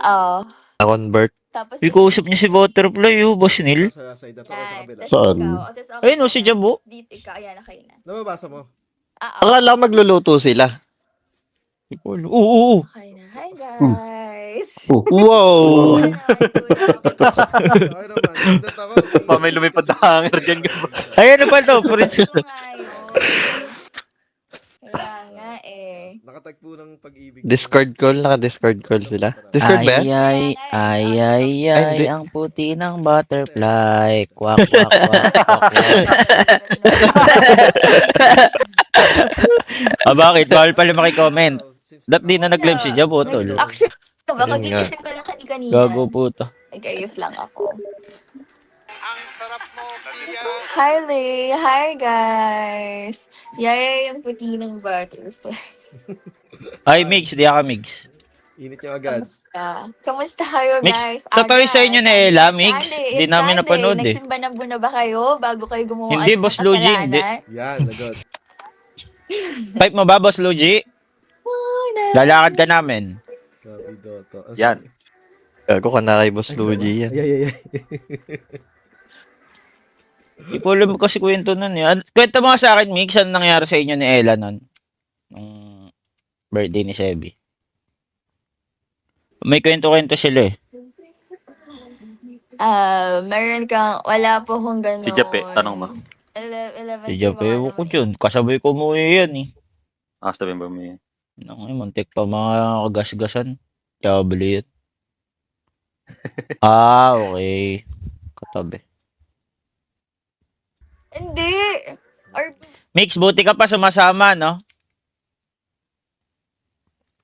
Oo. Na-convert. Tapos Uy, kausap niya si Butterfly, Boss Neil. Sa side na to o sa kabila? Tapos Saan? ikaw. O, tapos ako Ayun, si naman. Jabo. Tapos dito ikaw. Ayan, okay na. Nababasa mo? Oo. Akala ko magluluto sila. Oo. Okay na. Hi, guys. Wow! Hi naman, kuya. Okay naman. Nandun ako. Pa, may lumipad na hanger dyan. Ay, ano pa to? Prince. Ito nga yun. Kaya nga eh. Nakatagpo ng pag-ibig. Discord call, naka-Discord call sila. Discord ba yan? Ay, ang puti ng butterfly. Kwak, kwak, kwak, kwak, kwak. Bakit? Bawal pala makikoment. Ba't di na nag-live si Jabo, tol? Actually, baka Yun nga. gigising ka lang kanina. Gago po to. Nag-ayos lang ako. Hi, Lee. Hi, guys. Yaya yung puti ng butterfly. Ay, Mix, di ako Mix. Init yung agad. Kamusta kayo, Mix, guys? totoo sa inyo ni Ella, Mix. Sunday, Di namin it's napanood Sunday. eh. Nagsimba na muna ba kayo bago kayo gumawa Hindi, ng Boss Luigi, kasalanan? hindi. Yan, nagod. Type mo ba, Boss Luigi? Lalakad ka namin. Grabe Dota. Yan. Gago ka na kay Boss Luigi yan. Ay. Di ko alam kasi kwento nun yan. Kwento mo nga sa akin, Mix, ano nangyari sa inyo ni Ella nun? Nung birthday ni Sebi. May kwento-kwento sila eh. Meron kang, wala po kung gano'n. Si Jape, tanong mo. 11 Si Jape, ewan ko dyan. Kasabay ko mo yan eh. Sabihin mo mo yan. Muntik pa mga kagasgasan. Diablo yun. Okay. Katabi. Hindi. Or, Mix, buti ka pa sumasama, no?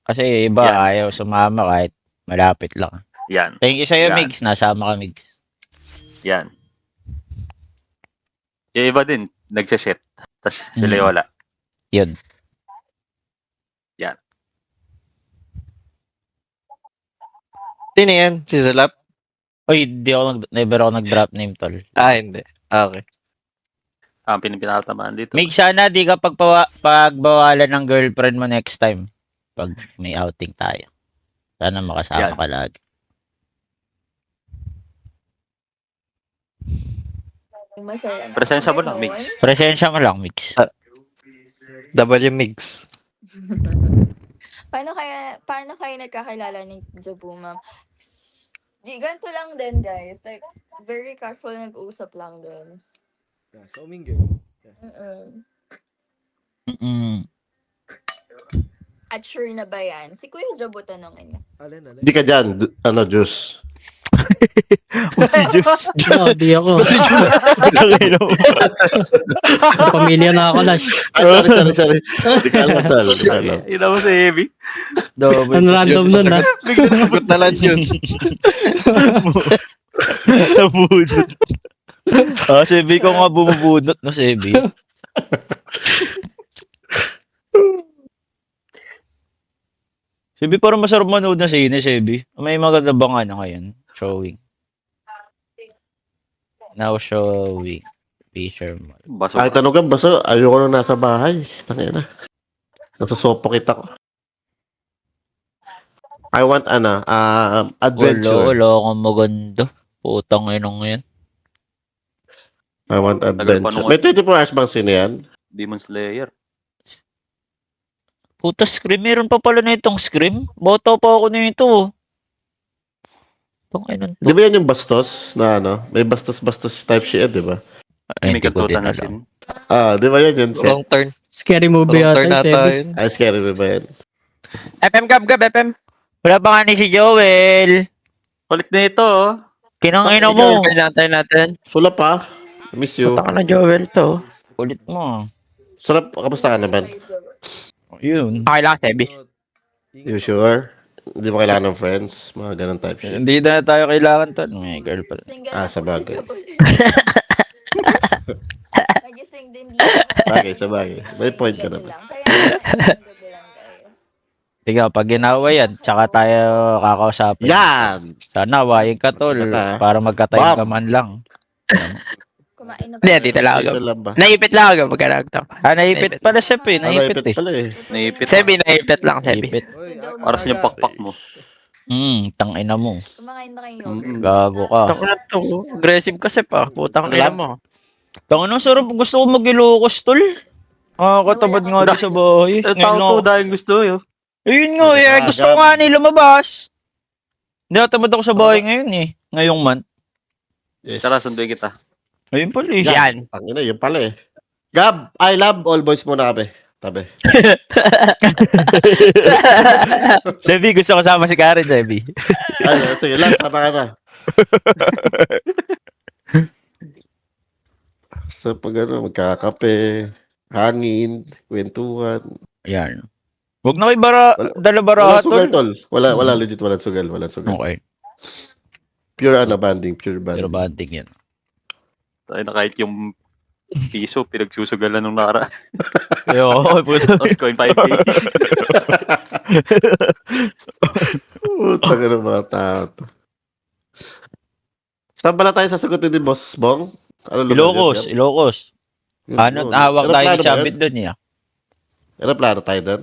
Kasi iba Yan. ayaw sumama kahit malapit lang. Yan. Thank you sa'yo, Yan. Mix. Nasama ka, Mix. Yan. Yung iba din, nagsiset. Tapos sila yung wala. Yun. Yan. Sino yan? Si Zalap? Uy, never ako nag-drop name, tol. Hindi. Okay. Ang pinapatamaan dito. Mix, sana di ka pagbawalan ng girlfriend mo next time. Pag may outing tayo. Sana makasama Yan. ka lagi. masaya. Presensya mo lang, Mix. Presensya mo lang, Mix. W Migs. Paano kayo nagkakilala ni Jabu, ma'am? Ganito lang din, guys. Like, very casual nag-usap lang din. Yeah, so mingle. At sure na ba yan? Si Kuya Jabu tanongin niya. Alin. Di ka dyan, juice. Si Diyos. No, di ako. Pamilya na ako, Lash. Sorry. Di ka alam, tal. Di ka alam. Yun naman sa heavy. Ang random nun, ha? Sagot na lang yun. Nabudot. Sebi ko nga bumubudot na Sebi. Sebi, parang masarap manood na sine, Sebi. May maganda ba nga na ngayon? Showing. Now showing. Fisherman. Baso. Ay, tanong ka, basta ayoko na nasa bahay. Tangina. Nasa sopa kita ko. I want, adventure. Wala akong maganda. Putang inong yan. I want Tagal pa adventure. nung- May 24 hours bang sino yan? Demon Slayer. Puta, Scream. Meron pa pala na itong Scream. Bota pa ako nito. Itong inon Di to. ba yan yung bastos? Na may bastos-bastos type shit, di ba? Ay, May hindi ko din katutan na alam. sin. Di ba yan yun? Wrong turn. Scary movie Wrong yata, turn nata Sebi. yun. Ay, scary ba yan? FM gab, FM. Wala pa nga ni si Joel. Kulit na ito, oh. Kinangina mo. Pinatay natin. Sula pa. I miss you. Punta ka na Joel to. Kulit mo. Sulap, kamusta ka naman? Yun. Okay lang, Sebi. You sure? Hindi mo kailangan ng friends? Mga ganun type shit. Hindi na tayo kailangan to. May girlfriend. Single Ah, na sa po si bagay. Jabu. Nagising din dito. Bagay, sa bagay. May point ka naman. Kaya gabi lang, guys. Tiga, pag ginawa yan, tsaka tayo kakausapin. Yan! Sana wayin ka tol. Magkata. Para magka-time Wow. ka man lang. Kumain na po. Hindi, dito lang Isa ako. lang ba? Naipit lang ako magkaragta. Naipit pala siya eh. Naipit eh. Pala eh. Naipit. Sebi, naipit lang, Sebi. Naipit. Oras yung pakpak mo. Tangina mo. Kumakain ba kayong yogurt? Gago ka. Tako na to. Aggressive kasi pa. Putang ina Alam? mo. Tangina, sarap. Gusto ko mag-Ilocos, tol. Katabad nga Nawala di sa bahay. Eh, Ngayon tao lang. to dahil gusto yun. Ayun nga, eh. Gusto ko nga nila lumabas. Natamad ako sa bahay ngayon eh. Ngayong month. Yes. Tara, sunduin kita. Ayun pala eh. Yan. Tangina, yun pala eh. Gab, I love all boys muna kami. Tabi. Sebi, gusto ko sama si Karen, Sebi. Ay, sige lang, sama ka na. So, pag magkakape, hangin, kwentuhan. Ayan. Huwag na kayo dala Wala baraha, sugal, tol. tol. Wala legit, wala sugal, wala sugal. Okay. Pure banding, pure Pero banding. banting yan. Tayo na kahit yung piso, pinagsusugalan nung nara. Yo, puto. Tapos coin 5K. Putang ina mga tao to. Saan pala tayo sasagutin ni Boss Bong? Ano lugar Ilocos, yun, Ilocos. Gab? Ano, hawak tayo ni Sabit Ano doon niya. plano tayo doon?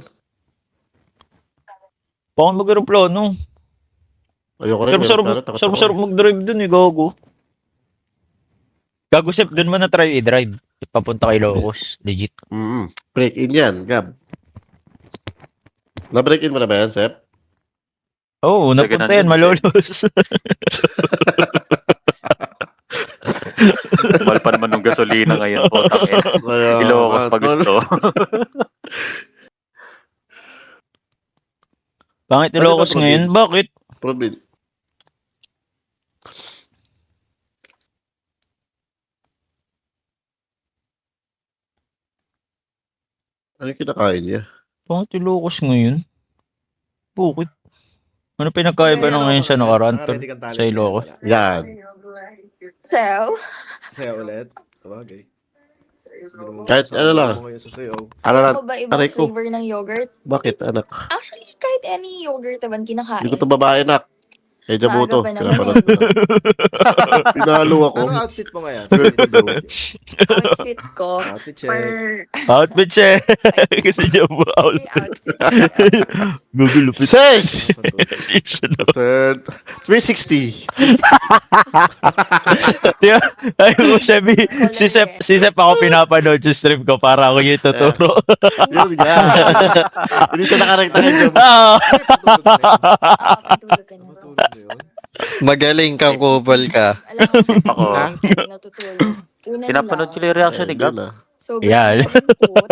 Pakang mag-aeroplano. Ayoko rin. Pero sarap mag-drive doon eh, gago. Gago, Sep, doon mo na try i-drive. Papunta kay Ilocos. Legit. Break in yan, Gab. Na-break in mo na ba yan, Sep? Oo, napunta yan, malolos. Mahal pa naman nung gasolina ngayon. Putang ina. Ilocos pa gusto. Pangit Ilocos Ano ba, ngayon? Bakit? Probin. Ano yung kinakain niya? Pangit Ilocos ngayon? Bakit? Ano pinagkaiba na ngayon sa nakaraan, tol? Sa Ilocos? Yan. So, Saya ulit. Sabagay. Kahit ano lang. Ngayon sa sayo. Ano alam lang? mo ba ibang aray ko. flavor ng yogurt? Bakit, anak? Actually, kahit any yogurt naman kinakain. Hindi ko ito babae, anak. Kay Jabuto. Maaga pa naman Pinapanood ko na. Pinalo ako. Ano outfit mo ngayon? Outfit ko. Outfit check. Per Outfit check! Kasi dyan mo outfit. outfit. Gugulupit. Sesh! Third. 360. Diba? Ay mo sabi, si Sep ako pinapanood sa stream ko para ako yung tuturo. Yun nga. Hindi siya nakarekta kay Jabuto. Ah. Tulog ka na. Matulog na yun. Magaling kang kupal ka. Alam mo, Ako. natutulog. Una Pinapanood ko lang. yung reaction ni Gab. Sobrang Yan. malungkot.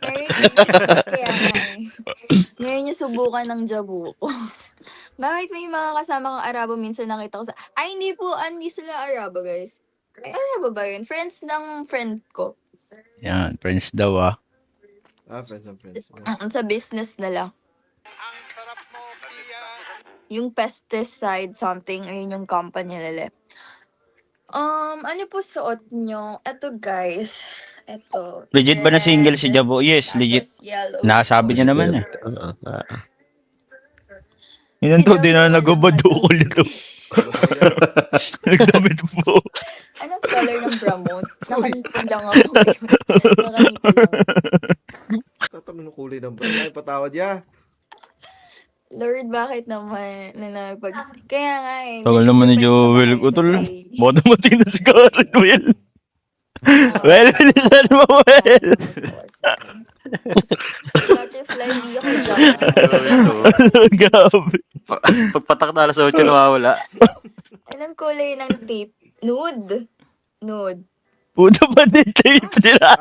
Merry Christmas kaya nga eh. Ngayon yung subukan ng Jabuko. Bakit may mga kasama kang Arabo minsan nakita ko sa... Ay, hindi sila Arabo, guys. Ay, Arabo ba yun? Friends ng friend ko. Yan, friends daw ah. Friends and friends. Sa business na lang. Yung pesticide something, ayun yung company nila. Ano po suot nyo? Eto guys. Eto. Legit ba na single si red, Jabo? Yes, legit. tapos yellow. Nakasabi niya naman eh. Ah. Yun to, di na nagabadukol ito. Nagdamit po. Anong color ng bramot? Nakanipon lang ako. Nakanipon lang. Tatanong ng kulay ng brand. Ay, patawad ya. Lord, bakit naman na nagpag... Kaya nga eh. Tagal naman ni Joel ko tol. Baka namatay na si Karen, Will. Well, bilisan mo, Will. Butterfly, di ako dyan. Gabi. Pagpatak na alas 8 nawawala. Anong kulay ng tape? Nude. Nude. Puto pa din tape nila.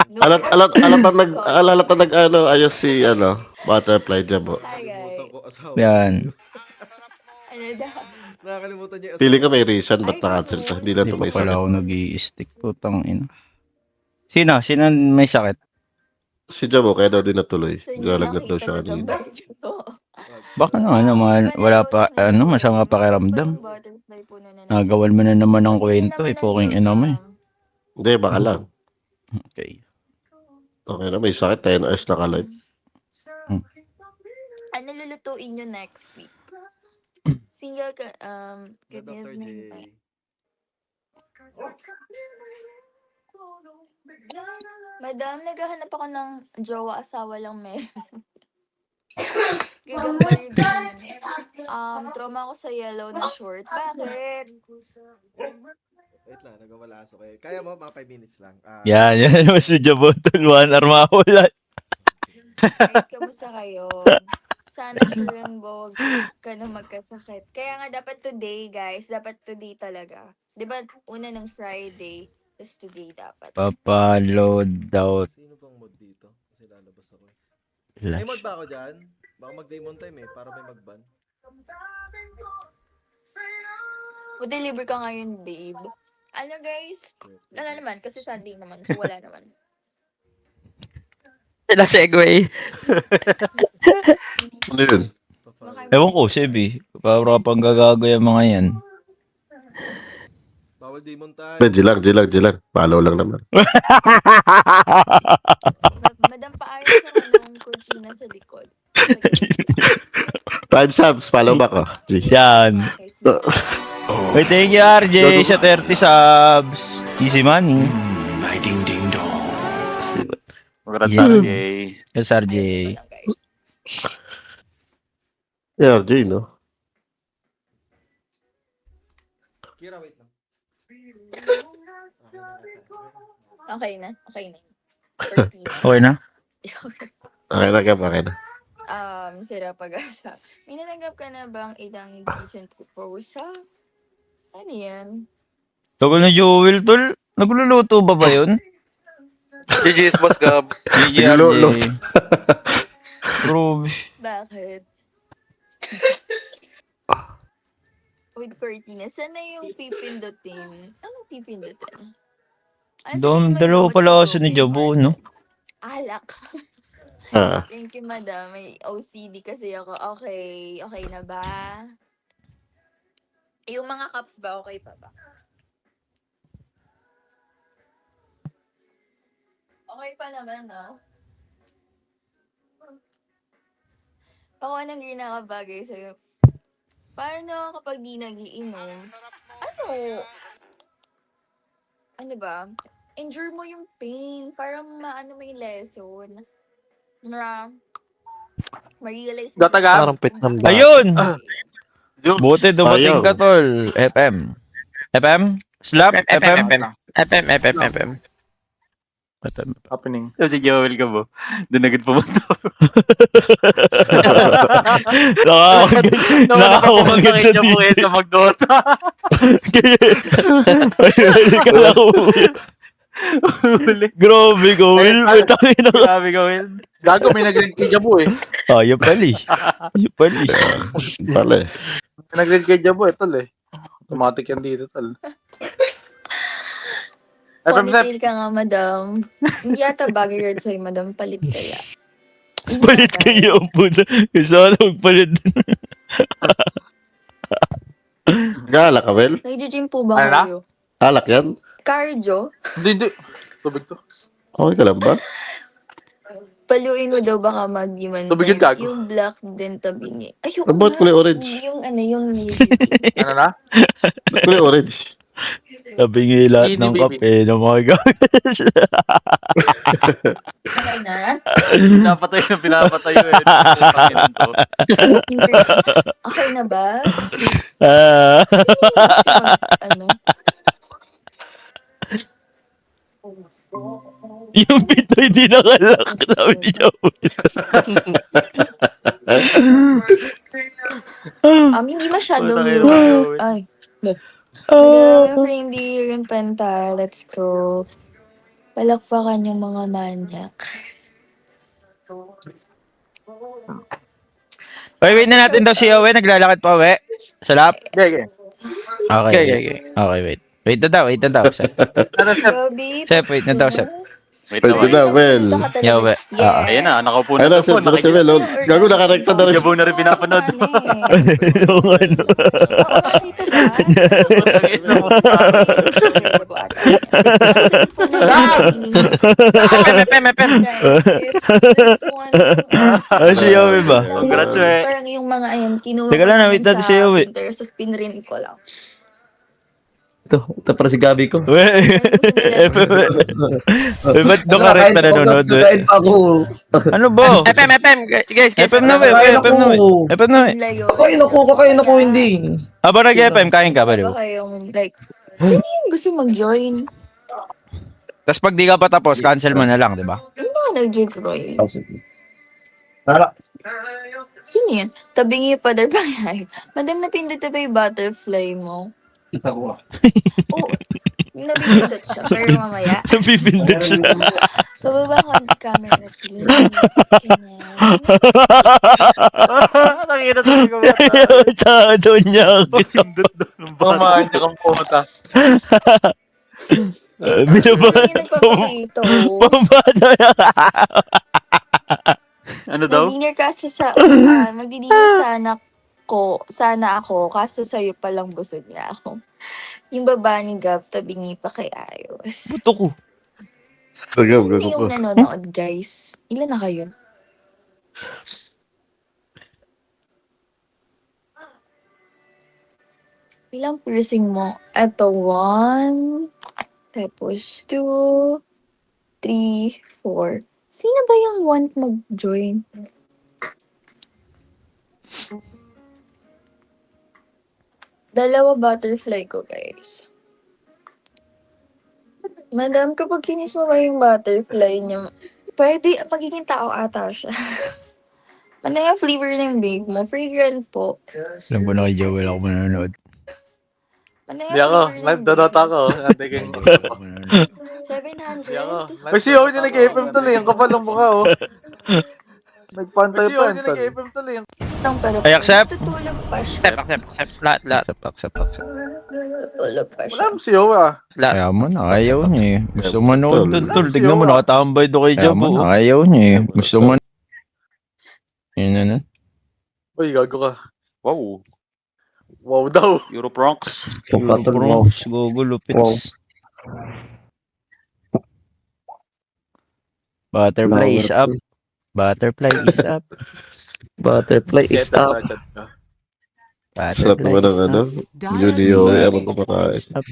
Nude. Alat nag ayos si Butterfly Jabo. Hi guys. Yan. Ano daw? Nakakalimutan niya. Feeling ko may reason ba't na-cancel to. Hindi lang Hindi ito pa may pala sakit. ako nag-i-stick. Putang ina. Sino? Sino may sakit? Si Jabo kaya daw din natuloy. Gusto niyo Nilalagnat daw makita siya mo kanina. ng video ko. Baka naman, wala pa, masama pakiramdam. Butterfly po na Nagawan mo na naman ng kwento eh. Poking ina mo eh. Hindi, baka lang. Okay. Okay na, may sakit. 10 hours naka-live. Ano lulutuin nyo next week? Single ka, good Dr. evening. J. Madam, naghahanap ako ng jowa, asawa lang meron. Gagambal yung ganun. Trauma ako sa yellow na short. Bakit? Wait lang, nagwawala aso kayo. Kaya mo, mga 5 minutes lang. Yan naman si Jabotol. 1 hour mawala. Guys, kamusta kayo? Sana sure wag ka na magkasakit. Kaya nga dapat today, guys. Dapat today talaga. 'Di ba una ng Friday, tapos today dapat. Papaload daw. Sino bang mod dito? Kasi lalabas ako. May mod ba ako dyan? Baka mag-demon time para may mag-ban. O-deliver ka ngayon, babe. Ano, guys? Wala naman, kasi Sunday naman. So, wala naman. Sila segue. Ano yun? Ewan ko, Sebi. Para pang gagago yung mga yan. Bawal demon time. Jilag. Follow lang naman. Madam, paayos ako ng cortina sa likod. 5 subs, follow back oh. G. Yan. Okay, sige. Wait, thank you, RJ, sa 30 subs. Easy money. Congrats, Yeah. RJ. Yes, RJ. Ayos lang, guys. Yeah, RJ, no? Kira, wait lang. Okay na. Cortina. Okay na? Okay na. Sira pag-asa. May natanggap ka na bang ilang decent proposal? Ano yan? Tagal na Joel, tol. Nagluluto ba yun? GG's, Boss Gab. GG, Nagluluto. RJ. Bro, Bakit? With cortina, sana yung pipindutin. Anong pipindutin? dalawa pala kasi ni Jabo, no? Alak. Ah, Thank you, madam. May OCD kasi ako. Okay. Okay na ba? Yung mga cups ba, okay pa ba? Okay pa naman, no? Ako anong ginakabagay sa'yo? Paano kapag di nag-iinom? Ano ba? Endure mo yung pain. Para maano may lesson. Ma-realize mo. Datagab? Parang pit ng bata. Ayun! Yung Buti dumating Ayaw. ka, tol. FM. FM? Slap? FM? FM. happening. Yung si Joel ka ba? Doon agad pumunta. Nakakawagad sa niya po TV. sa mag-Dota. Ayun, ka lang umuwi. Huli. Grabe ka, Will. May tayo na. Grabe ka, Will. Gago, may nag-rent kay Jabo eh. Ayun pali. Ayun pali. pala eh. May nag-rent kay Jabo eh, tol eh. Automatic yan dito, tol. Ponytail ka nga, madam. Hindi yata bagay red sa'yo, madam. Palit kaya. Hindi Palit yata. kayo ang puta. Gusto ko na magpalit. Galak ka, Well? Nag-gym po ba Ano na? kayo? Alak yan? Cardio? Hindi. Tubig to. Okay ka lang ba? Paluin mo daw baka mag-iman Tubig yung gago. Yung black din tabi niya. Ayoko Ang ba't kulay orange? Yung yung navy. Ano na? Ba't kulay orange? Sabi nga lahat Hindi, ng baby. kape na mga gamit. Okay na? Pinapatay na pinapatay eh. Putangin to. Okay na ba? Ah. Ano? Yung pitoy di nakalak. Sabi ni Joel. Hindi masyadong Wala kayo, yung... Joel. Ay. Ah. Madam, reindeer and penta. Let's go. Palakpakan yung mga manyak. Wait na natin daw si Owe. Naglalakad pa, Owe. Salap. Okay. Okay. Okay, wait. Wait na daw. Sep. Ano, Sep? Go, babe. Sep, wait na daw, Sep. Wait Pwede na, na, Well. Yeah, we- Yeah. Ayan na, nakaupo Ayun na na, po. sir. Si Well. oh. Gago, nakarekta na rin. Jabo na rin pinapanood. Yung ano. Oo, dito ba? Putangin na mo. Ah, si Owe ba? Congrats, we. Parang yung mga ayan, kinuha Teka lang, wait natin si Owe. Tapos pinrint ko lang. Ito para si Gabi ko. Uy, ba't doon ka rin nanonood? Ako. Ano ba? FM, guys. FM na, FM na. FM na. Layo. Kakain ako, hindi. Aba nag-FM, kain ka ba? Ba kayong like, sino yung gusto mag-join? Tapos pag di ka pa tapos, cancel mo na lang, di ba? Ano ba nag-join? Tara. Sino yun? Tabingi pa der pa yan. Madam, napindot na ba yung butterfly mo? Kita ko. Oo. Nabibindot siya. Pero mamaya. Napipindot siya. Bababa ka camera, please. Ganyan. Nakikita tuloy ko. Tado niya. Pindot doon ng bata. Pamahan niya kang puta. Binaba. Yung nagpapakito. Pampano yan. Ano daw? Nag-dinner kasi magdi-dinner sana ako, kaso sa'yo palang busog niya ako. Yung baba ni Gav, tabingi pa kay Ayos. Buto ko. Sagab, Hindi gago yung po. nanonood, guys. Ilan na kayo? Ilang piercing mo? Ito, 1, tapos 2, 3, 4. Sino ba yung want mag-join? Dalawa butterfly ko, guys. Madam, kapag kinis mo ba yung butterfly niyo, pwede, magiging tao ata siya. Ano yung flavor ng babe mo? Fragrant po. Alam ko na kay Joel ako manonood. Ano yung Hindi ako. flavor ng Nagdodota babe ako. Ate King. Ako manonood. mo? 700? Hindi ako. Ay, si Owen yung nag-FM tuloy. Ang kapal ng mukha, oh. Nagpantay pa. Si Owen yung nag-FM tuloy. Pero Ay, accept? tutulog pa siya. Accept. Lahat. Accept. Tutulog pa siya. Wala mo si Owen, ah. Kaya mo na, ayaw niya eh. Gusto mo manood Tol. tol. Tignan mo, nakatambay do kay Jabo. Ayaw niya eh. Gusto mo yun na. Uy, gago ka. Wow. Wow daw. Europronx. Bronx, gugulupits. Butterfly is up. Butterfly is up. Butterfly is Keta up. sa chat ka. Sarap naman ng ano. Junior, ewan ko pa tayo. Is up.